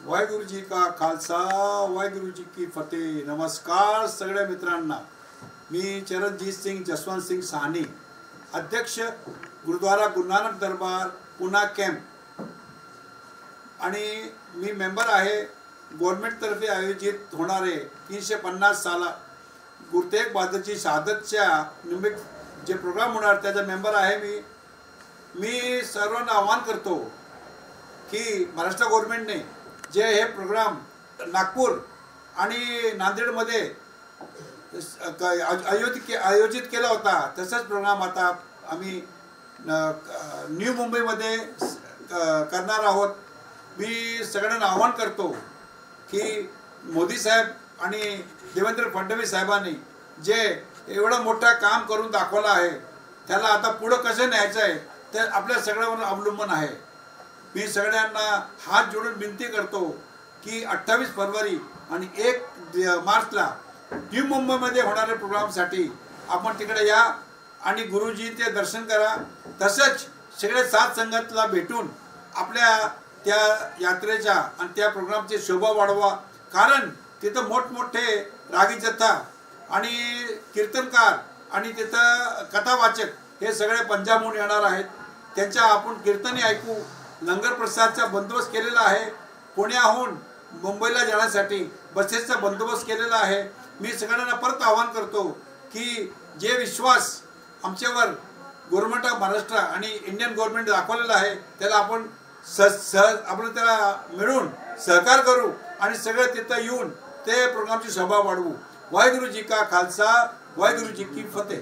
वाहेगुरु जी का खालसा, वाहेगुरु जी की फतेह। नमस्कार सगळ्या मित्रांना। मी चरणजीत सिंग जसवंत सिंग साहनी, अध्यक्ष गुरुद्वारा गुरु नानक दरबार पुना कॅम्प, आणि मी मेंबर आहे गव्हर्नमेंट तर्फे आयोजित होणारे 350 साला गुरु तेग बहादुरची शहादतच्या निमित्त जे प्रोग्राम होणार त्याचा मेंबर आहे मी सर्वांना आवाहन करतो की महाराष्ट्र गव्हर्नमेंटने जे हे प्रोग्राम नागपूर आणि नांदेडमध्ये आयोजित केला होता, तसंच प्रोग्राम आता आम्ही न्यू मुंबईमध्ये करणार आहोत। मी सगळ्यांना आवाहन करतो की मोदी साहेब आणि देवेंद्र फडणवीस साहेबांनी जे एवढं मोठं काम करून दाखवलं आहे, त्याला आता पुढं कसं न्यायचं आहे ते आपल्या सगळ्यांवर अवलंबून आहे। मी सगळ्यांना हात जोडून विनंती करतो की 28 फरवरी आणि 1 मार्चला न्यू मुंबईमध्ये होणाऱ्या प्रोग्रामसाठी आपण तिकडे या आणि गुरुजींचे दर्शन करा। तसंच सगळे सात संगतला भेटून आपल्या त्या यात्रेच्या आणि त्या प्रोग्रामची शोभा वाढवा, कारण तिथं मोठमोठे रागी जत्था आणि कीर्तनकार आणि तिथं कथावाचक हे सगळे पंजाबहून येणार आहेत। त्यांच्या आपण कीर्तने ऐकू। लंगर प्रसादचा बंदोबस्त केलेला आहे। पुण्याहून मुंबईला जाण्यासाठी बसेसचा बंदोबस्त केलेला आहे। मी सगळ्यांना परत आवाहन करतो की जे विश्वास आमच्यावर गव्हर्नमेंट ऑफ महाराष्ट्र आणि इंडियन गव्हर्नमेंट दाखवलेला आहे त्याला आपण आपण त्याला मिळून सहकार करू आणि सगळे तिथं येऊन ते प्रोग्रामची शोभा वाढवू। वाहेगुरु जी का खालसा, वाहेगुरु जी की फतेह।